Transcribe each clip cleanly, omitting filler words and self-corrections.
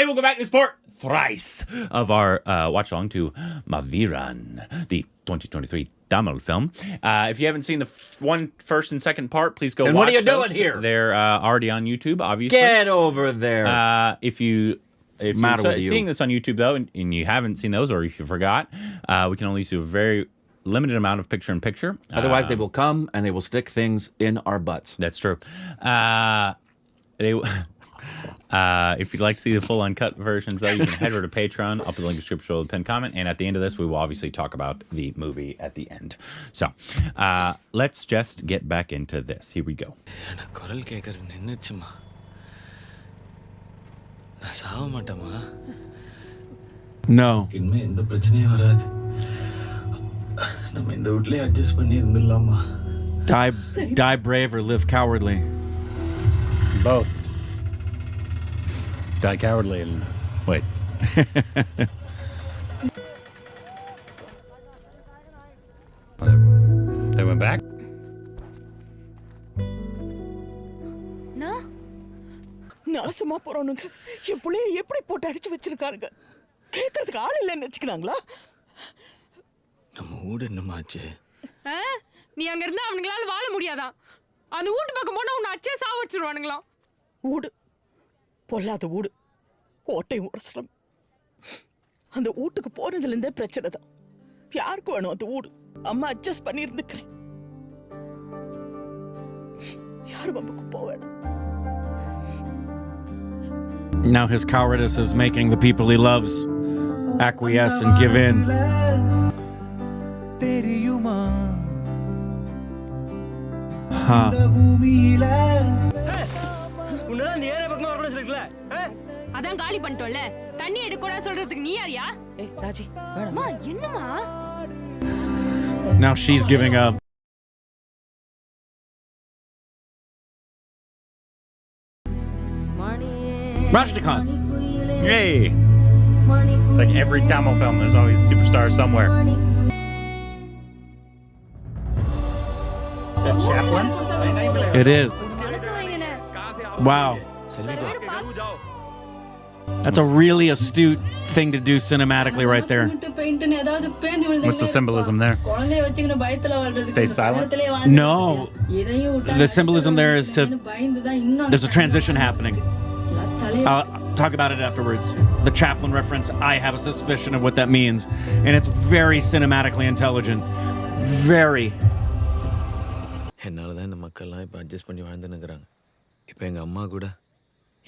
welcome back to this part thrice of our watch along to MAAVEERAN, the 2023 Tamil film. If you haven't seen the first and second part, please go watch what are you those. doing here? They're already on YouTube, obviously. Get over there. If you're you? seeing this on YouTube, though, and you haven't seen those, or if you forgot, we can only do a very limited amount of picture-in-picture. Otherwise, they will come and they will stick things in our butts. That's true. If you'd like to see the full uncut versions, though, you can head over to Patreon. I'll put the link in the description below the pinned comment. And at the end of this, we will obviously talk about the movie at the end. So, let's just get back into this. Here we go. No. Die brave or live cowardly. Both. Die cowardly and wait. They went back? நாசமா போறவனுங்க என் புள்ளைய எப்படி போட்டு அடிச்சு வச்சிருக்காருங்க. கேட்கறதுக்கு ஆள் இல்லைன்னு வச்சுக்கிறாங்களா? நம்ம ஊடு என்னமாச்சு? நீ அங்க இருந்தா அவனுங்களால வாழ முடியாதான். அந்த வீட்டு பக்கம் போனா உன்னை அச்சே சாவடிச்சிருவானுங்களாம். ஊடு பொல்லாத ஊடு, ஓட்டை உரசலம். அந்த வீட்டுக்கு போனதுல இருந்தே பிரச்சனை தான். யாருக்கு வேணும் அந்த ஊடு? அம்மா அட்ஜஸ்ட் பண்ணி இருந்துக்கிறேன். யாரும் அம்மாக்கு போவேணும். Now his cowardice is making the people he loves acquiesce and give in. Huh. அதான் காலி பண்ணிட்டோம்ல. தண்ணி எடுக்கக்கூடாது சொல்றதுக்கு நீ யாரியா? ஏய் ராஜி, அம்மா என்னம்மா? Now she's giving up. Rajnikant. Yay! It's like every Tamil film, there's always a superstar somewhere. That chaplain? It is. Wow. That's a really astute thing to do cinematically right there. What's the symbolism there? Stay silent? No. The symbolism there is there's a transition happening. I'll talk about it afterwards. The chaplain reference, I have a suspicion of what that means. And it's very cinematically intelligent. Very. என்னால தான் இந்த மக்கள்லாம் இப்போ adjust பண்ணி வாழ்ந்துன்னுக்குறாங்க. இப்போ எங்கள் அம்மா கூட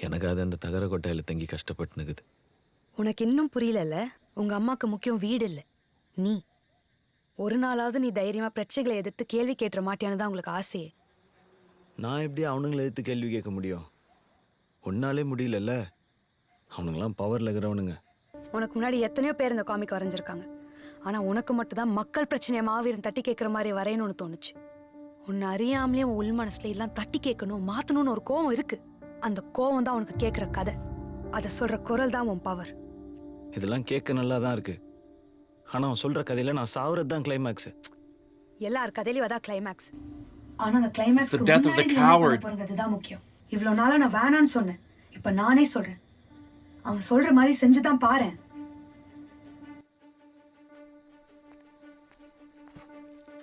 எனக்காக அந்த தகர கொட்டையில் தங்கி கஷ்டப்பட்டுனுக்குது. உனக்கு இன்னும் புரியலல்ல? உங்க அம்மாக்கு முக்கியம் வீடு இல்லை, நீ. ஒரு நாளாவது நீ தைரியமா பிரச்சனைகளை எதிர்த்து கேள்வி கேட்டுற மாட்டியான்னு தான் உங்களுக்கு ஆசையே. நான் எப்படி அவனுங்களை எதிர்த்து கேள்வி கேட்க முடியும்? ஒன்னாலே முடியலல்ல. அவனுங்களாம் பவரில் இருக்கிறவனுங்க. உனக்கு முன்னாடி எத்தனையோ பேர் இந்த காமிக் வரைஞ்சிருக்காங்க. ஆனா உனக்கு மட்டும் தான் மக்கள் பிரச்சனையை மாவீரன் தட்டி கேட்குற மாதிரி வரையணும்னு தோணுச்சு. உன்னை அறியாமலே உன் உள் மனசுல எல்லாம் தட்டி கேட்கணும், மாத்தணும்னு ஒரு கோவம் இருக்கு. அந்த கோவம் தான் உனக்கு கேட்குற கதை. அதை சொல்ற குரல் தான் உன் பவர். இதெல்லாம் கேட்க நல்லா தான் இருக்கு. ஆனா அவன் சொல்ற கதையில நான் சாவறது தான் கிளைமேக்ஸ். எல்லார் கதையிலும் அதான் கிளைமேக்ஸ். ஆனா அந்த கிளைமேக்ஸ் தான் முக்கியம். இவ்வளவு நாளா நான் வேணான்னு சொன்னேன். இப்ப நானே சொல்றேன். அவன் சொல்ற மாதிரி செஞ்சுதான் பாரு.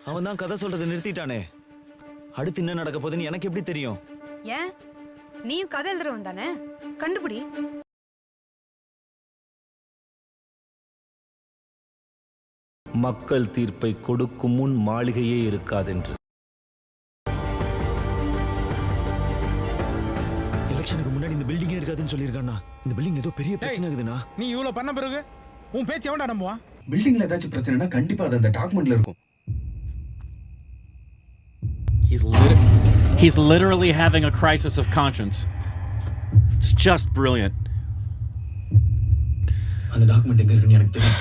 அவன் தான் கதை சொல்றதை நிறுத்திட்டானே. அடுத்து என்ன நடக்க போகுதுன்னு எனக்கு எப்படி தெரியும்? ஏன் நீயும் கதை எழுதுறவன் தானே? கண்டுபிடி. மக்கள் தீர்ப்பை கொடுக்கும் முன் மாளிகையே இருக்காதென்று. எலெக்ஷனுக்கு முன்னாடி இந்த பில்டிங்கே இருக்காதுன்னு சொல்லியிருக்கானா? இந்த பில்டிங் ஏதோ பெரிய பிரச்சனை இருக்குதுண்ணா. நீ இவ்வளவு பண்ண பிறகு உன் பேச்சு எவன்டா நம்புவான்? பில்டிங்ல ஏதாச்சும் பிரச்சனைனா கண்டிப்பா அது அந்த டாக்குமெண்ட்ல இருக்கும். He's literally having a crisis of conscience. It's just brilliant. அந்த டாக்குமெண்ட் எங்க இருக்குன்னு எனக்கு தெரியும்.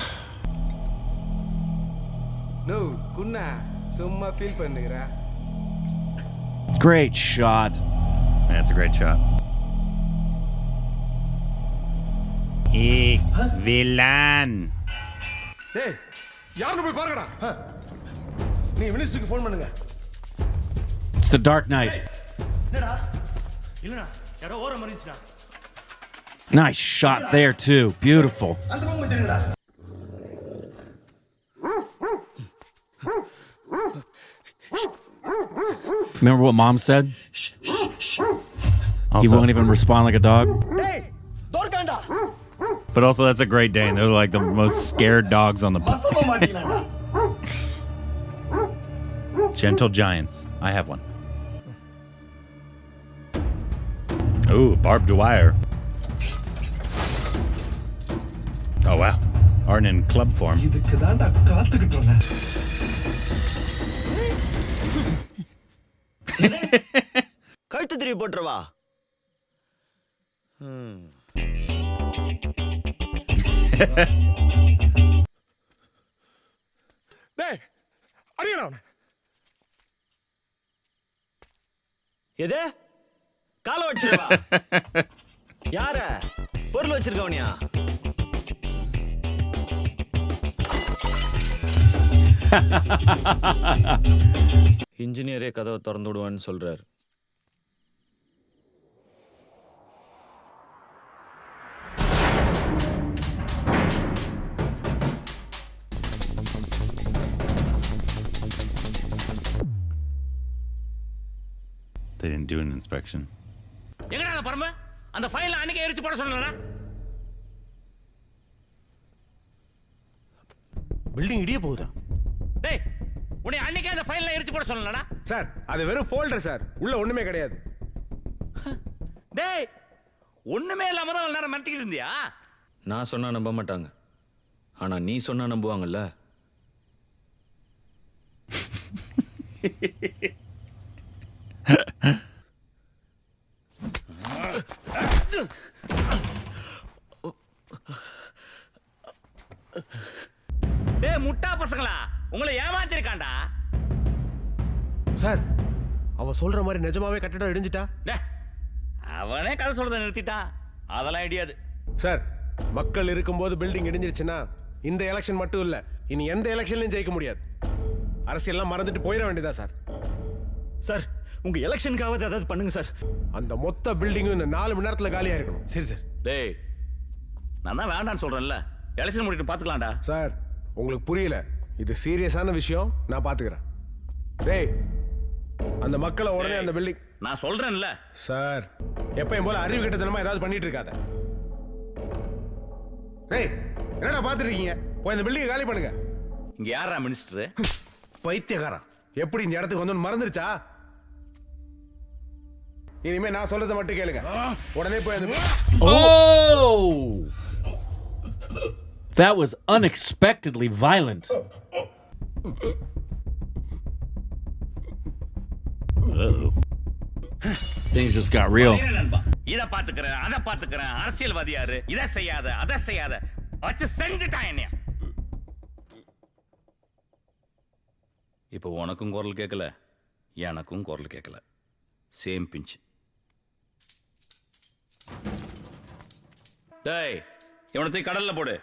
நோ குன்னா சும்மா feel பண்ணுங்கற. Great shot. That's a great shot. Villain. டேய் யாரன்னு போய் பாருங்கடா. நீ மினிஸ்டருக்கு ஃபோன் பண்ணுங்க. It's the Dark Knight. என்னடா? இல்லடா யாரோ ஓர மறிஞ்சிடா. Nice shot there, too. Beautiful. அந்த பக்கம் திருங்கடா. Remember what Mom said? He won't even respond like a dog. டேய் தோர்காண்டா But also, that's a Great Dane. They're like the most scared dogs on the planet. பசமா மாட்டீங்கடா. Gentle giants. I have one. Ooh, barbed wire. Oh, wow. Aren't in club form. இதுக்கு தான்டா காத்துக்கிட்டு இருந்தேன். கழுத்து திருப்பி போட்டுறவா. டேய் அடிங்கடா அவனை. எது காலை வச்சிருவா. யார பொருள் வச்சிருக்கவனியா? இன்ஜினியரே கதவை திறந்து விடுவான்னு சொல்றாரு. They didn't do an inspection. எங்கடா பரம அந்த ஃபைல அன்னைக்கு எரிச்சு போட சொன்னேனா? பில்டிங் இடிய போகுதா? டேய் உன்னை அன்னைக்கு அந்த ஃபைல எரிச்சு போட சொன்னேனா? சார் அது வெறும் ஃபோல்டர் சார். உள்ள ஒண்ணுமே கிடையாது. டேய் ஒண்ணுமே இல்லாம தான் நேரம் மிரட்டிக்கிட்டு இருந்தியா? நான் சொன்னா நம்ப மாட்டாங்க. ஆனா நீ சொன்னா நம்புவாங்கல்ல. டேய் முட்டா பசங்களா உங்களை ஏமாத்திருக்கான்டா. சார் அவ சொல்ற மாதிரி நிஜமாவே கட்டடம் இடிஞ்சிட்டா? டேய் அவனே கதை சொல்றத நிறுத்திட்டான். அதெல்லாம் ஐடியாது. சார் மக்கள் இருக்கும்போது பில்டிங் இடிஞ்சிருச்சுன்னா இந்த எலெக்ஷன் மட்டும் இல்ல இனி எந்த எலெக்ஷன்லயும் ஜெயிக்க முடியாது. அரசியல்லாம் மறந்துட்டு போயிட வேண்டியதா சார். சார் உங்க எலெக்ஷனுக்காவது ஏதாவது பண்ணுங்க சார். அந்த மொத்த பில்டிங்கும் இந்த 4 மணி நேரத்துல காலியா இருக்கணும். சரி சார். டேய் நான் தான் வேண்டான்னு சொல்றேன்ல. எலெக்ஷன் முடிட்டு பாத்துக்கலாம்டா. சார் உங்களுக்கு புரியல. இது சீரியஸான விஷயம். நான் பாத்துக்கிறேன். டேய் அந்த மக்களை உடனே அந்த பில்டிங். நான் சொல்றேன்ல. சார் எப்பயும் போல அறிவு கெட்டத்தனமா ஏதாவது பண்ணிட்டு இருக்காத. டேய் என்னடா பாத்துட்டு இருக்கீங்க? போய் அந்த பில்டிங்கை காலி பண்ணுங்க. இங்க யாரா மினிஸ்டர்? பைத்தியக்காரன். எப்படி இந்த இடத்துக்கு வந்து மறந்துருச்சா? இனிமே நான் சொல்றதை மட்டும் கேளுங்க. உடனே போய் அந்த Oh! That was unexpectedly violent. Things just got real. இத பாத்துக்கிறேன் அத பாத்துக்கிறேன். அரசியல்வாதியாரு இத செய்யாத அத செய்யாத வச்சு செஞ்சுட்டான் என்னைய. இப்போ உனக்கும் குரல் கேட்கல எனக்கும் குரல் கேட்கல. Same pinch. டேய் இவனை கடல்ல போடு.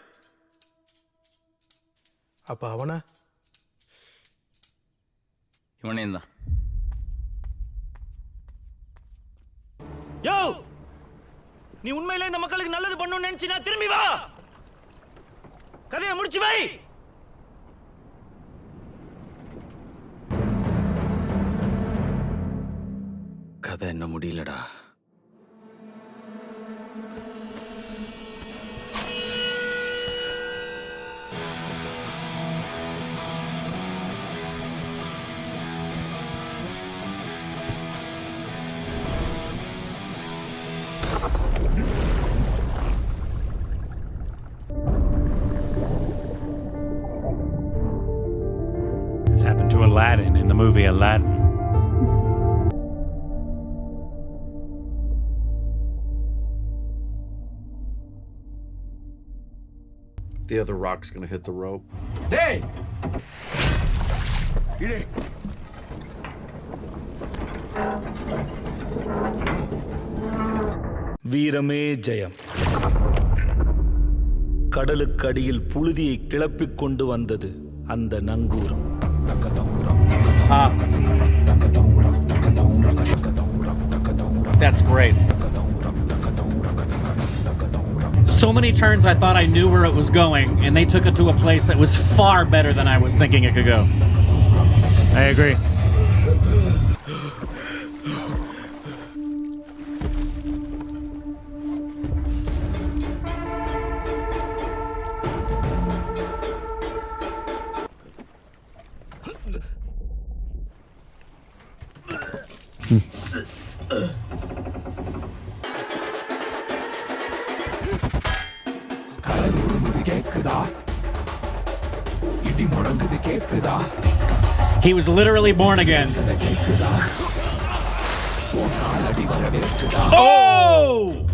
அப்ப அவனா இவனே தான். யோ நீ உண்மையிலே இந்த மக்களுக்கு நல்லது பண்ணணும்னு நினைச்சினா திரும்பி வா. கதையை முடிச்சு வை. கதை என்ன முடியலடா. This happened to Aladdin in the movie Aladdin. The other rock's gonna hit the rope. டேய் இடி. வீரமே ஜெயம். கடலுக்கடியில் புழுதியை கிளப்பிக் கொண்டு வந்தது அந்த நங்கூரம். That's great. So many turns I thought I knew where it was going, and they took it to a place that was far better than I was thinking it could go. I agree. He was literally born again. Oh!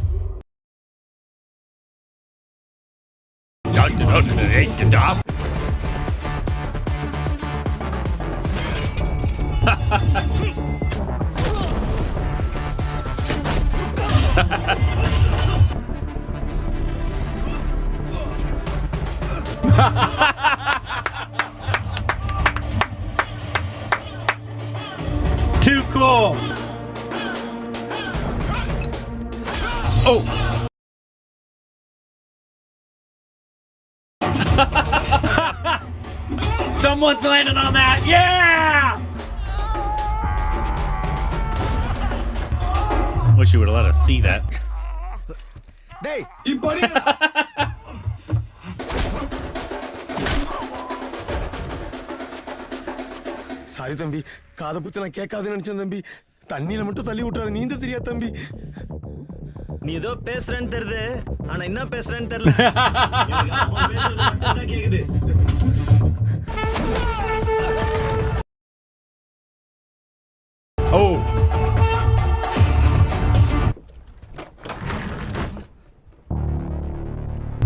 Too cool. Oh. Someone's landing on that. Yeah. Wish you would have let us see that. டேய் sorry தம்பி, காதை புத்தி நான் கேட்காதுன்னு நினைச்சேன் தம்பி. தண்ணியில மட்டும் தள்ளி விட்டுறாது, நீந்த தெரியாது தம்பி. நீ ஏதோ பேசுறேன்னு தெரியுது, ஆனா என்ன பேசுறேன்னு தெரியல. எனக்கு அவன் பேசுறது மட்டும் தான் கேக்குது. Oh.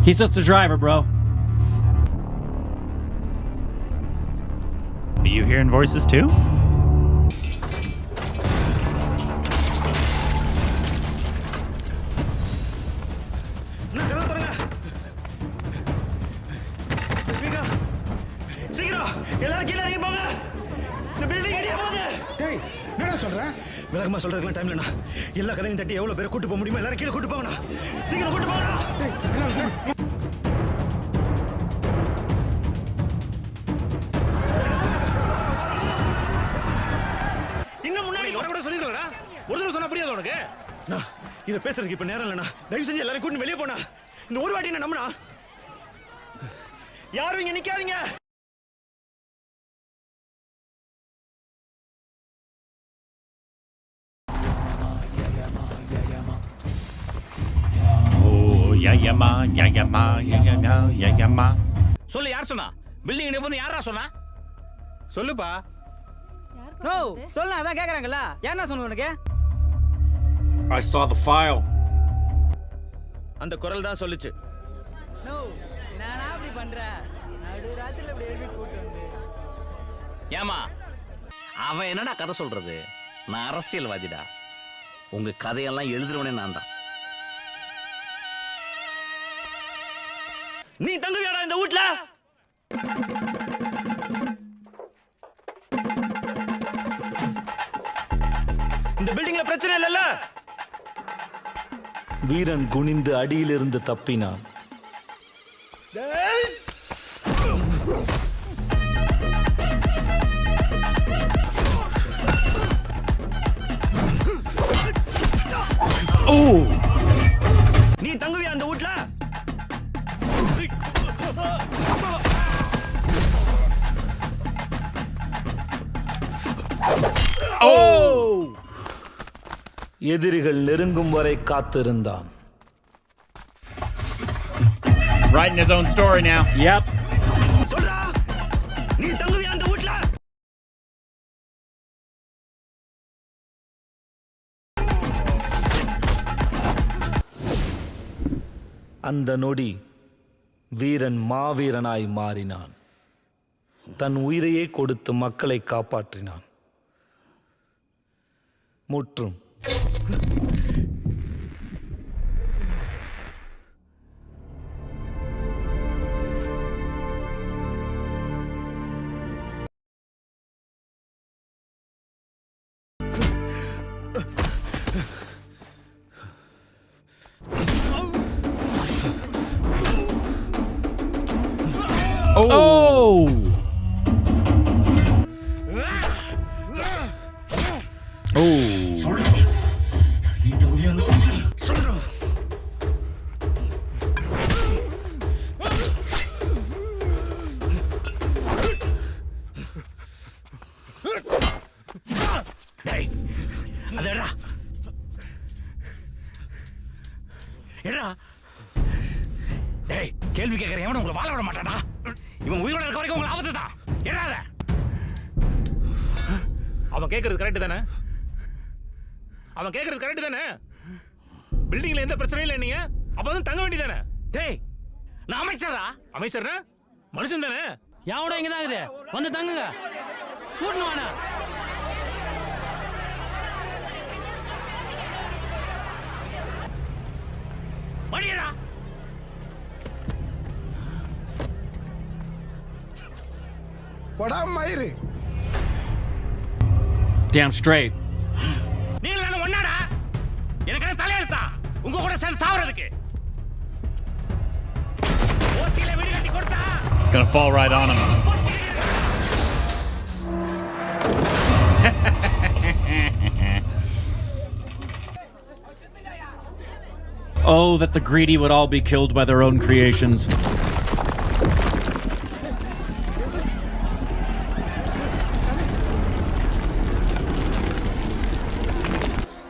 He's just a driver, bro. Are you hearing voices too? விலகமா சொல்றதுக்குலாம் டைம் இல்லைண்ணா. எல்லா கதையும் தட்டி எவ்வளவு பேரை கூட்டு போக முடியுமோ எல்லாரும் கீழே கூட்டு போங்கண்ணா. சீக்கிரம் கூட்டு போங்கண்ணா. இன்னும் முன்னாடி வர கூட சொல்லிருக்கா. ஒரு தடவை சொன்னா புரியாது உனக்கு? இதை பேசுறதுக்கு இப்ப நேரம் இல்லைண்ணா. தயவு செஞ்சு எல்லாரும் கூட்டு வெளியே போனா. இந்த ஒரு வாட்டி என்ன நம்புனா. யாரும் இங்க நிக்காதீங்க. சொல்லு, யார் சொன்னா? பில்டிங் போது யாரா சொன்னா? சொல்லுப்பா. நோ சொல்ல அதான் கேக்குறாங்கல்ல. யாரா சொன்ன உனக்கு? I saw the file. அந்த குரல் தான் சொல்லுச்சு. நோ நானா அப்படி பண்றேன். நடு ராத்திரில இப்படி எழுப்பி கூட்டி வந்து. ஏமா அவன் என்னடா கதை சொல்றது? நான் அரசியல்வாதிடா. உங்க கதையெல்லாம் எழுதுறவனே நான் தான். நீ தங்குவியாடா இந்த வீட்ல? இந்த பில்டிங்ல பிரச்சனை இல்லல்ல? வீரன் குனிந்து அடியிலிருந்து தப்பினான். நீ தங்குவியா அந்த வீட்ல? எதிரிகள் நெருங்கும் வரை காத்திருந்தான். Writing his own story now. Yep. சொல்றா, நீ தங்குவியா அந்த வீட்ல? அந்த நொடி வீரன் மாவீரனாய் மாறினான். தன் உயிரையே கொடுத்து மக்களை காப்பாற்றினான். முற்றும். Oh! டேய் அது எடுடா எடுடா டேய் கேள்வி கேட்கறேன் எவனும் உங்களை வாழ விட மாட்டானா இவன் உயிரோட இருக்க வரைக்கும் உங்களுக்கு ஆபத்து தான் எடாத அவன் கேட்கறது கரெக்ட் தானே அவன் கேட்கறது கரெக்ட் தானே பில்டிங்ல எந்த பிரச்சனையும் இல்லை நீங்க அப்ப வந்து தங்க வேண்டியதானே டேய் நான் அமைச்சரா அமைச்சர்னா மனுஷன் தானே யாவோட இங்க தான் இருக்குது வந்து தங்குங்க கூட்டணும் வாண்ணா மணியடா போடா மயிறு Damn straight. நீங்க என்ன ஒண்ணாடா எனக்கு என்ன தலையெழுத்தா உங்க கூட சேர்ந்து சாவறதுக்கு ஓசில வீடு கட்டி கொடுத்தா It's gonna fall right on him. Oh, that the greedy would all be killed by their own creations.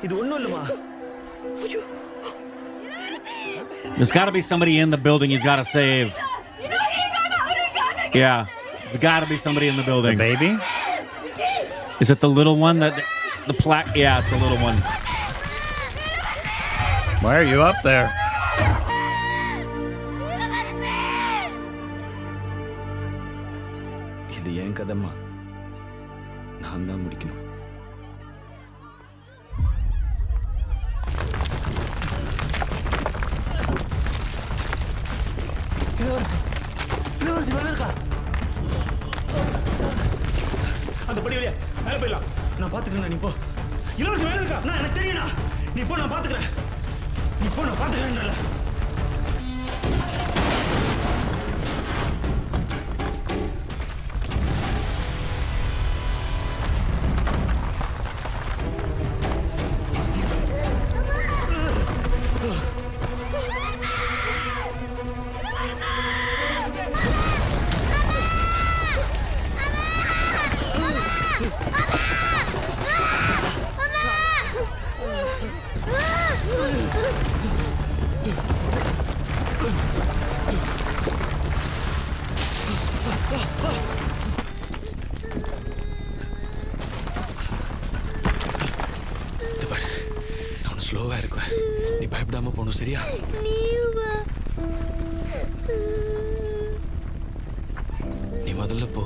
இது ஒண்ணும் இல்லமா There's got to be somebody in the building he's got to save. Yeah, there's got to be somebody in the building. The baby? Is it the little one that the plaque? Yeah, it's a little one. Why are you up there? இது ஏன் கதம்மா நான் தான் முடிக்கணும் இளவரசி மேல இருக்கா அந்த படி வழியா மேல போயிடலாம் நான் பாத்துக்கிறேன் நீ போ இளவரசி மேல இருக்கா நான் எனக்கு தெரியும்ண்ணா நீ போ நான் பாத்துக்கிறேன் நீ போ நான் பாத்துக்கிறேன்ல ஸ்லோவா இருக்கும் நீ பயப்படாம போகணும் சரியா நீ முதல்ல போ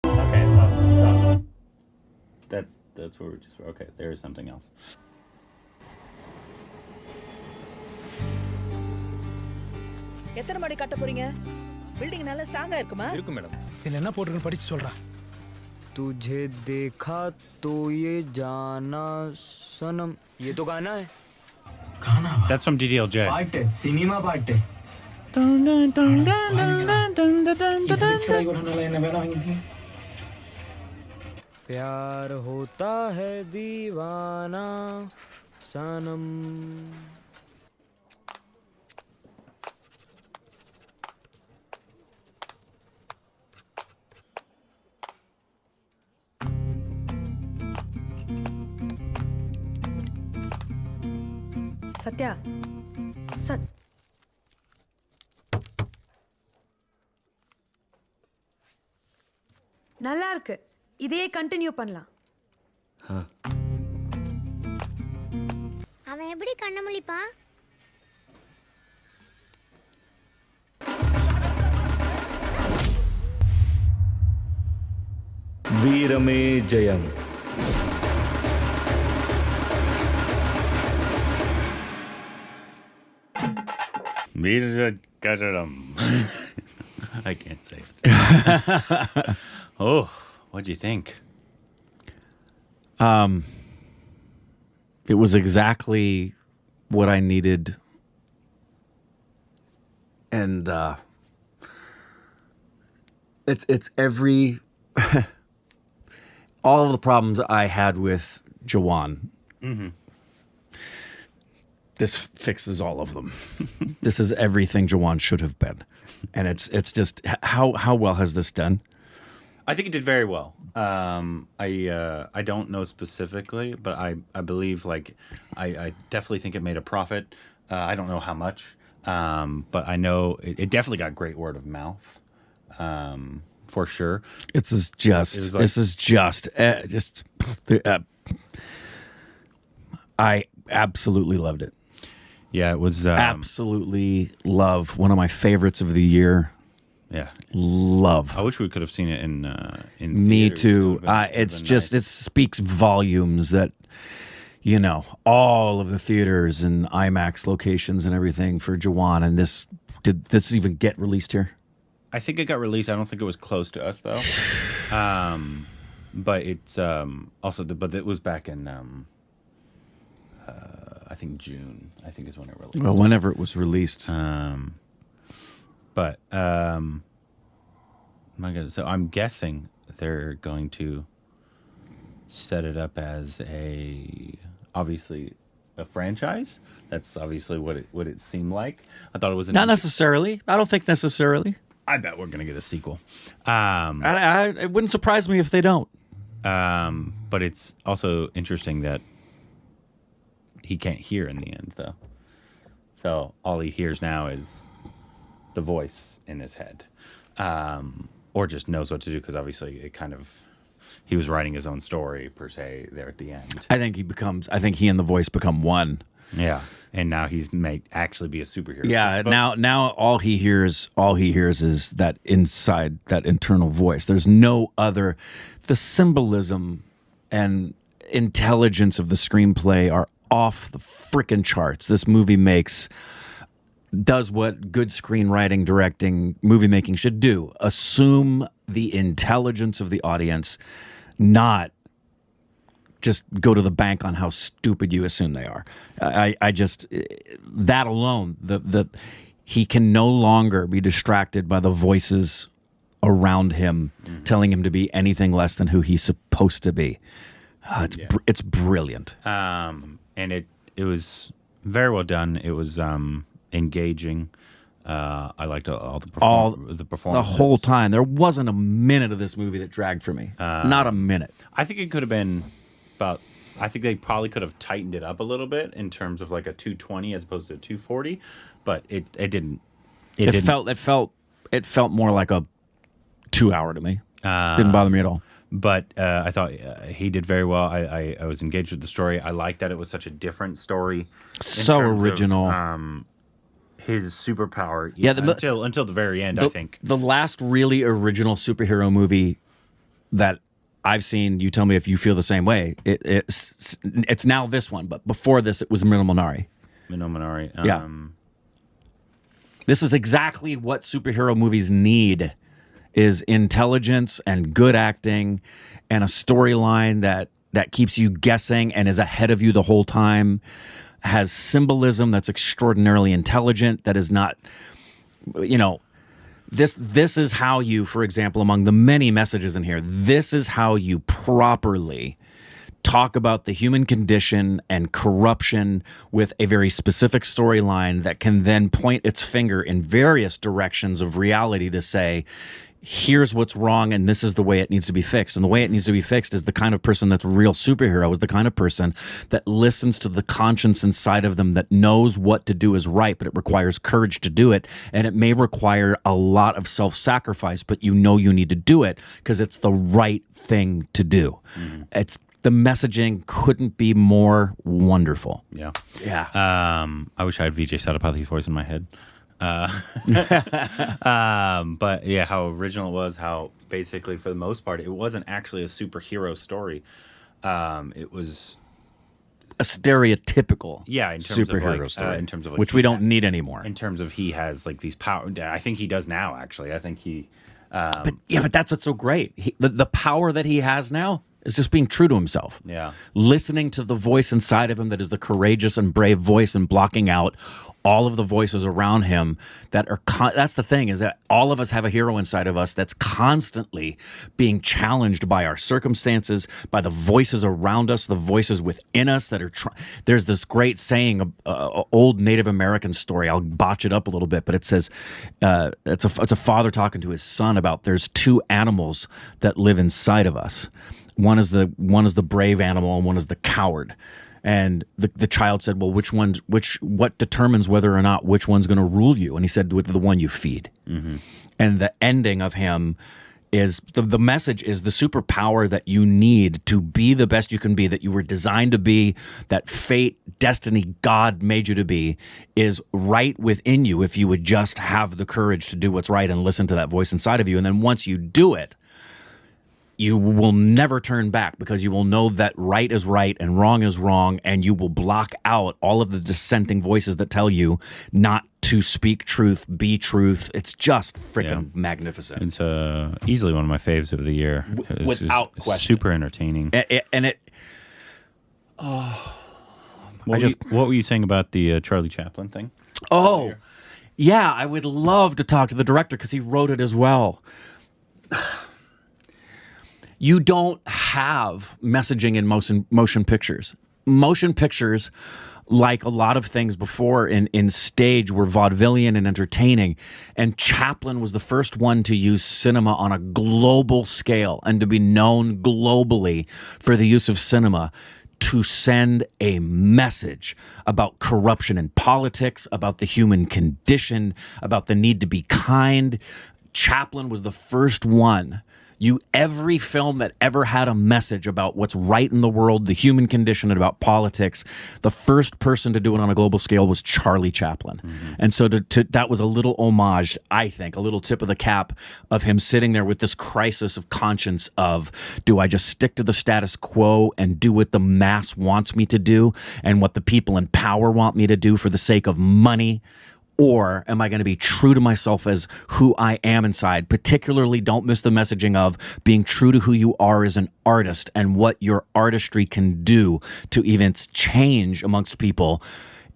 Okay, so that's where we just okay. There is something else. எத்தனை மணி கட்ட போறீங்க பில்டிங் நல்லா ஸ்ட்ராங்கா இருக்குமா இருக்கும் மேடம் இதுல என்ன போட்டுருக்குன்னு படிச்சு சொல்றேன் तुझे देखा तो ये जाना सनम ये तो गाना है That's from DDLJ. पार्ट है सिनेमा पार्ट है प्यार होता है दीवाना सनम. சத்யா சத் நல்லா இருக்கு. இதையே கண்டினியூ பண்ணலாம். அவன் எப்படி கண்ண முழிப்பா? வீரமே ஜெயம். I can't say it. Oh, what'd you think? It was exactly what I needed, and it's every all of the problems I had with Jawan. Mm-hmm. This fixes all of them. This is everything Jawan should have been, and it's just how well has this done? I think it did very well. I don't know specifically, but I believe I definitely think it made a profit. I don't know how much, but I know it definitely got great word of mouth, for sure. This is just I absolutely loved it. Yeah, it was absolutely love. One of my favorites of the year. Yeah, love. I wish we could have seen it in Me theaters. too. It's Just it speaks volumes that all of the theaters and IMAX locations and everything for Jawan. And did this even get released here? I think it got released. I don't think it was close to us though. But it's also but it was back in I think June. I think is when it released. Well, whenever it was released. But my goodness, so I'm guessing they're going to set it up as obviously a franchise. That's obviously what it seemed like. I thought it was not necessarily. I don't think necessarily. I bet we're gonna get a sequel. It wouldn't surprise me if they don't. But it's also interesting that he can't hear in the end, though. So all he hears now is the voice in his head, or just knows what to do because obviously he was writing his own story per se there at the end. I think he and the voice become one. Yeah, and now he's may actually be a superhero. Yeah, now all he hears is that internal voice. There's no other. The symbolism and intelligence of the screenplay are off the frickin' charts. This movie does what good screenwriting, directing, movie making should do. Assume the intelligence of the audience, not just go to the bank on how stupid you assume they are. I just that alone, he can no longer be distracted by the voices around him telling him to be anything less than who he's supposed to be. It's brilliant. And it was very well done. It was engaging. I liked all the performances. The whole time. There wasn't a minute of this movie that dragged for me. Not a minute. I think it could have been about. I think they probably could have tightened it up a little bit in terms of like a 220 as opposed to a 240, but it didn't. It felt more like a 2 hour to me. Didn't bother me at all. But I thought he did very well. I was engaged with the story. I liked that it was such a different story. So original. His superpower. Yeah, until the very end, I think. The last really original superhero movie that I've seen, you tell me if you feel the same way, it's now this one, but before this it was Mino Minari. Yeah. This is exactly what superhero movies need. Is intelligence and good acting and a storyline that keeps you guessing and is ahead of you the whole time, has symbolism that's extraordinarily intelligent, that is not, This is how you, for example, among the many messages in here, this is how you properly talk about the human condition and corruption with a very specific storyline that can then point its finger in various directions of reality to say, here's what's wrong and this is the way it needs to be fixed. And the way it needs to be fixed is the kind of person that's a real superhero, is the kind of person that listens to the conscience inside of them, that knows what to do is right, but it requires courage to do it. And it may require a lot of self-sacrifice, but you know you need to do it because it's the right thing to do. It's the messaging couldn't be more wonderful. Yeah. Yeah. I wish I had Vijay Satapathy's voice in my head. But yeah, how original it was, how basically for the most part it wasn't actually a superhero story. It was a stereotypical in terms superhero of like, story, in terms of like, which we don't need anymore. In terms of he has like these power. I think he does now. Actually, I think he. But that's what's so great. The power that he has now is just being true to himself. Yeah. Listening to the voice inside of him that is the courageous and brave voice, and blocking out all of the voices around him that are that's the thing, is that all of us have a hero inside of us that's constantly being challenged by our circumstances, by the voices around us, the voices within us that are there's this great saying, old Native American story, I'll botch it up a little bit, but it says it's a father talking to his son about there's two animals that live inside of us. One is the brave animal and one is the coward. And the child said, well, what determines whether or not which one's going to rule you? And he said, with the one you feed. And the ending of him is the message is the superpower that you need to be the best you can be, that you were designed to be, that fate, destiny, God made you to be, is right within you if you would just have the courage to do what's right and listen to that voice inside of you. And then once you do it, you will never turn back, because you will know that right is right and wrong is wrong, and you will block out all of the dissenting voices that tell you not to speak truth, be truth. It's just freaking magnificent. It's easily one of my faves of the year. Without question. Super entertaining. What were you saying about the Charlie Chaplin thing? Oh, yeah, I would love to talk to the director because he wrote it as well. You don't have messaging in motion pictures. Motion pictures, like a lot of things before in stage, were vaudevillian and entertaining. And Chaplin was the first one to use cinema on a global scale and to be known globally for the use of cinema to send a message about corruption in politics, about the human condition, about the need to be kind. Chaplin was the first one. Every film that ever had a message about what's right in the world, the human condition, and about politics, the first person to do it on a global scale was Charlie Chaplin. And so that was a little homage, I think, a little tip of the cap of him sitting there with this crisis of conscience of, do I just stick to the status quo and do what the mass wants me to do and what the people in power want me to do for the sake of money? Or am I going to be true to myself as who I am inside? Particularly, don't miss the messaging of being true to who you are as an artist and what your artistry can do to even change amongst people.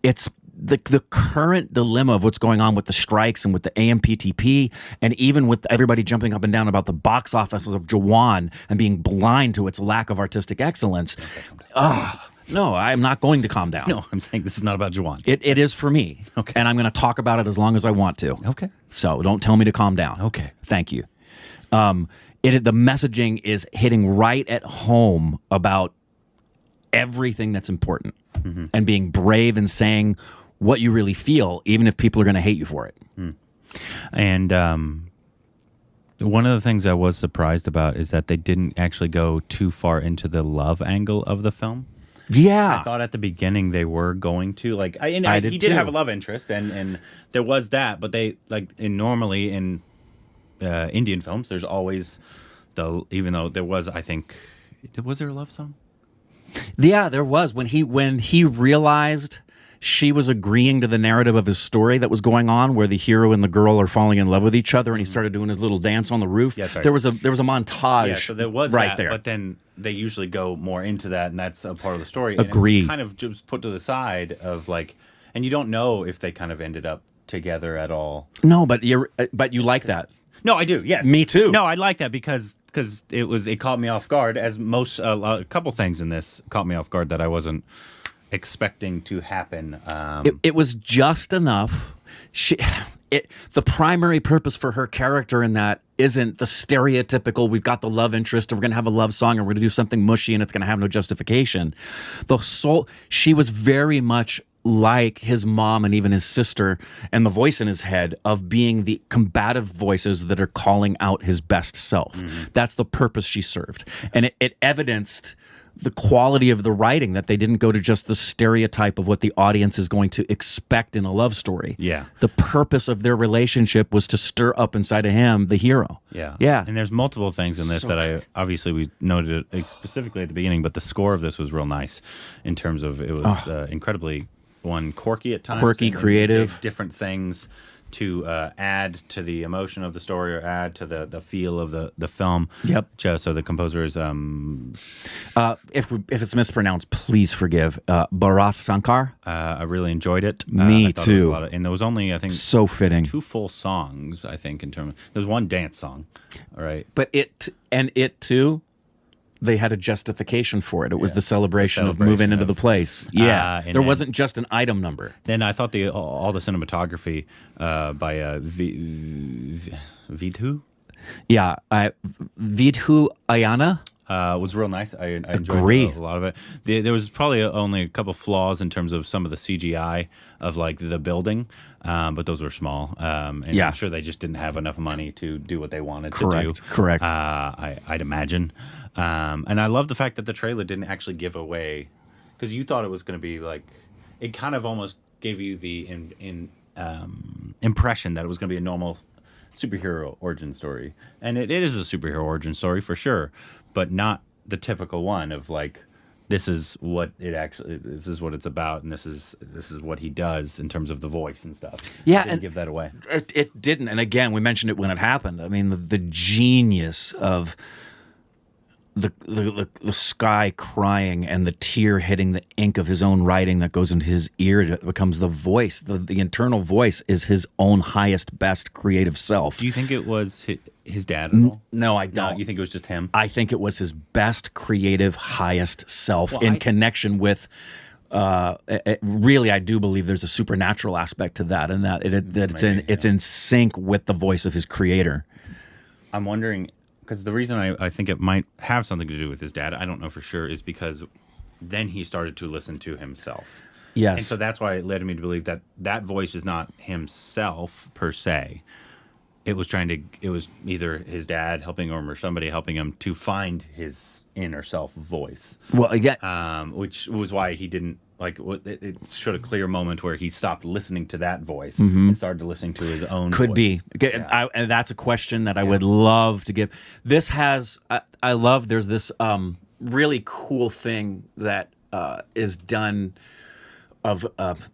It's the current dilemma of what's going on with the strikes and with the AMPTP, and even with everybody jumping up and down about the box office of Jawan and being blind to its lack of artistic excellence. No, I'm not going to calm down. No, I'm saying this is not about Jawan. It is for me. Okay. And I'm going to talk about it as long as I want to. Okay. So don't tell me to calm down. Okay. Thank you. The messaging is hitting right at home about everything that's important and being brave and saying what you really feel, even if people are going to hate you for it. And one of the things I was surprised about is that they didn't actually go too far into the love angle of the film. Yeah, I thought at the beginning they were going to he did have a love interest, and there was that, but they normally in Indian films there's always even though there was, I think, was there a love song? Yeah, there was when he realized she was agreeing to the narrative of his story that was going on, where the hero and the girl are falling in love with each other, and he started doing his little dance on the roof. Yeah, right. There was a montage. Yeah, so there was right that, there. but then they usually go more into that, and that's a part of the story. Agreed. And it was kind of just put to the side of and you don't know if they kind of ended up together at all. No, but you like that. No, I do. Yes, Me too. No, I like that because it caught me off guard. As most a couple things in this caught me off guard that I wasn't expecting to happen. It was just enough. The primary purpose for her character in that isn't the stereotypical, we've got the love interest and we're going to have a love song and we're going to do something mushy and it's going to have no justification. She was very much like his mom and even his sister, and the voice in his head of being the combative voices that are calling out his best self. That's the purpose she served. And it evidenced the quality of the writing, that they didn't go to just the stereotype of what the audience is going to expect in a love story. Yeah. The purpose of their relationship was to stir up inside of him the hero. Yeah. Yeah. And there's multiple things in this that we noted it specifically at the beginning, but the score of this was real nice in terms of it was incredibly quirky at times. Quirky, and creative. Did different things to add to the emotion of the story or add to the feel of the film. Yep. So the composer is if it's mispronounced, please forgive. Bharat Shankar. I really enjoyed it. Me I thought too. There was and there was only, I think, So fitting. 2 full songs. I think in terms there's one dance song. All right. But it too, they had a justification for it. It was the celebration of moving into the place. Yeah, there wasn't just an item number. Then I thought all the cinematography by Vidhu. Yeah, Vidhu Ayana. Was real nice. I enjoyed a lot of it. There was probably only a couple flaws in terms of some of the CGI of like the building, but those were small. And I'm sure they just didn't have enough money to do what they wanted to do. Correct. I'd imagine. And I love the fact that the trailer didn't actually give away, because you thought it was going to be like, it kind of almost gave you the impression that it was going to be a normal superhero origin story. And it is a superhero origin story for sure, but not the typical one of like, this is what it's about, and this is what he does in terms of the voice and stuff. Yeah, didn't give that away. It didn't. And again, we mentioned it when it happened. I mean, the genius of the sky crying and the tear hitting the ink of his own writing that goes into his ear, it becomes the voice. The internal voice is his own highest, best creative self. Do you think it was his dad at all? No, I don't. No, you think it was just him? I think it was his best creative, highest self in connection with. Really, I do believe there's a supernatural aspect to that, and that it's in sync with the voice of his creator. I'm wondering, because the reason I think it might have something to do with his dad, I don't know for sure, is because then he started to listen to himself. Yes. And so that's why it led me to believe that voice is not himself per se. It was either his dad helping him or somebody helping him to find his inner self voice. Well, yeah. Which was why he didn't, like, it showed a clear moment where he stopped listening to that voice and started listening to his own Could voice. be. Yeah. And that's a question that I would love to give. This has, I love, there's this really cool thing that is done of,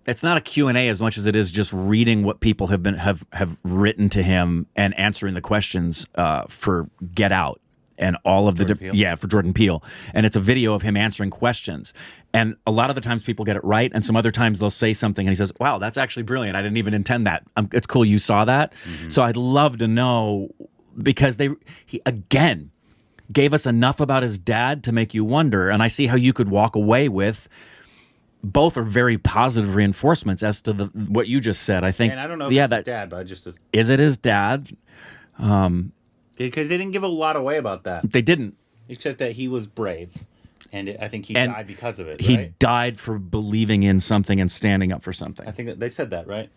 it's not a Q&A as much as it is just reading what people have written to him and answering the questions for Get Out. And all of for Jordan Peele. And it's a video of him answering questions. And a lot of the times people get it right, and some other times they'll say something and he says, wow, that's actually brilliant. I didn't even intend that. It's cool you saw that. So I'd love to know, because he again gave us enough about his dad to make you wonder. And I see how you could walk away with, both are very positive reinforcements as to what you just said. I think. And I don't know if it's his dad, but is it his dad? Because they didn't give a lot away about that. They didn't. Except that he was brave. And I think he died because of it, He right? died for believing in something and standing up for something. I think that they said that, right?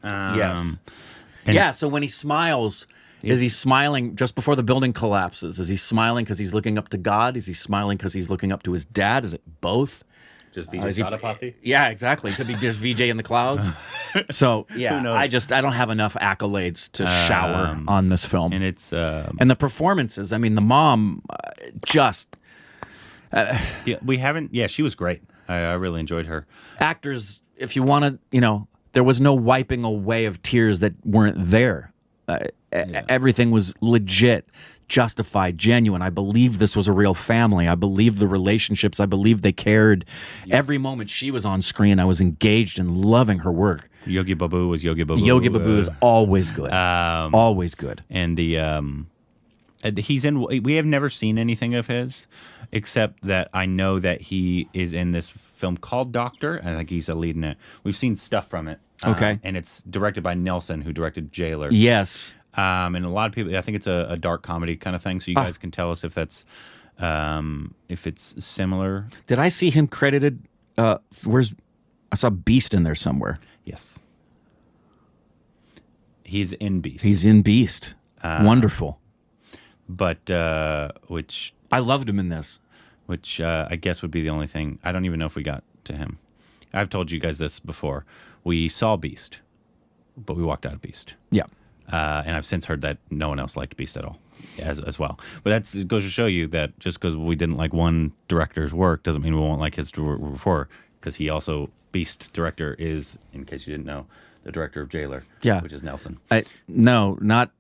Yes. So when he smiles, is he smiling just before the building collapses? Is he smiling because he's looking up to God? Is he smiling because he's looking up to his dad? Is it both? Just VJ Sadapathy? Yeah, exactly. It could be just VJ in the clouds. So, yeah, Who knows? I don't have enough accolades to shower on this film. And it's... and the performances, I mean, the mom just... she was great. I really enjoyed her. Actors, if you want to, there was no wiping away of tears that weren't there. Everything was legit, justified, genuine. I believed this was a real family. I believed the relationships. I believed they cared. Every moment she was on screen, I was engaged and loving her work. Yogi Babu was Yogi Babu. Yogi Babu is always good. Always good. And he's in. We have never seen anything of his, except that I know that he is in this film called Doctor. I think he's a lead in it. We've seen stuff from it. Okay. And it's directed by Nelson, who directed Jailer. Yes. And a lot of people, I think it's a dark comedy kind of thing. So you guys can tell us if that's if it's similar. Did I see him credited? I saw Beast in there somewhere. Yes. He's in Beast. He's in Beast. Wonderful. But which I loved him in this. Which I guess would be the only thing. I don't even know if we got to him. I've told you guys this before. We saw Beast, but we walked out of Beast. Yeah. And I've since heard that no one else liked Beast at all, as well. But it goes to show you that just because we didn't like one director's work doesn't mean we won't like his work before. Because he also, Beast director is, in case you didn't know, the director of Jailer, which is Nelson. No, not.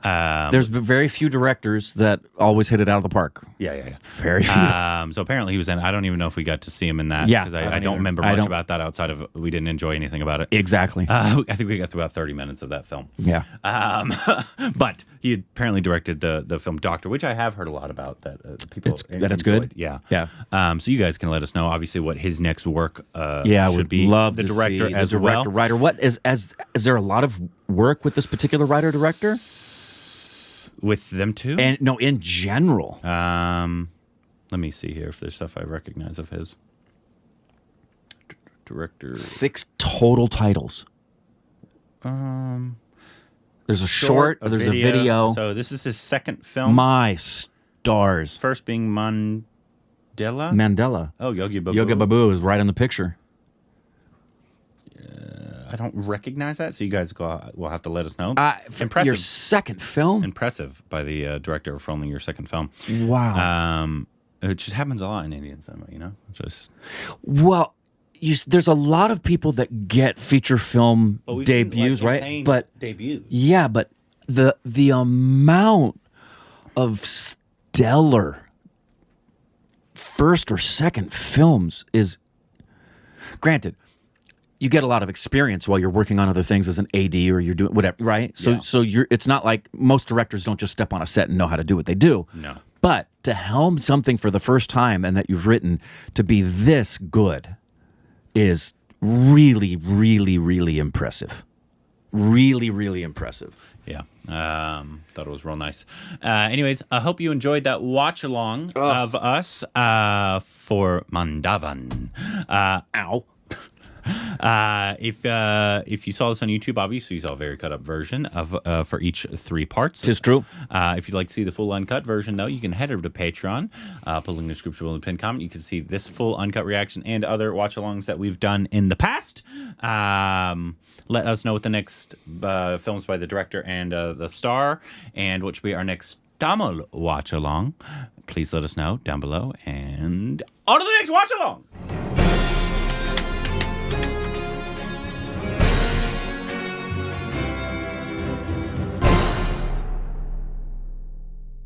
There's very few directors that always hit it out of the park. Yeah. Very few. So apparently he was in. I don't even know if we got to see him in that. Yeah, because I don't remember much about that outside of we didn't enjoy anything about it. Exactly. I think we got through about 30 minutes of that film. Yeah. But he had apparently directed the film Doctor, which I have heard a lot about. That people that it's good. Yeah. Yeah. So you guys can let us know, obviously, what his next work would be. Love the to director see as the well. director writer. What is there a lot of work with this particular writer director? With them too? And no, in general. Let me see here if there's stuff I recognize of his. Director. 6 total titles. There's a short, there's a video. So this is his second film. My stars. First being Mandela. Oh, Yogi Babu. Yogi Babu is right in the picture. I don't recognize that, so you guys will have to let us know. Impressive. Your second film? Impressive by the director for only your second film. Wow. It just happens a lot in Indian cinema, you know? Well, there's a lot of people that get feature film debuts, right? But debuts. Yeah, but the amount of stellar first or second films is, granted, you get a lot of experience while you're working on other things as an AD or you're doing whatever, right? So it's not like most directors don't just step on a set and know how to do what they do. No. But to helm something for the first time and that you've written to be this good is really, really, really impressive. Really, really impressive. Yeah. Thought it was real nice. Anyways, I hope you enjoyed that watch along of us for Mandavan. Ow. If you saw this on YouTube, obviously you saw a very cut up version of for each 3 parts. Tis true. If you'd like to see the full uncut version, though, you can head over to Patreon. Put a link in the description below the pinned comment. You can see this full uncut reaction and other watch alongs that we've done in the past. Let us know what the next films by the director and the star, and what should be our next Tamil watch along. Please let us know down below, and on to the next watch along.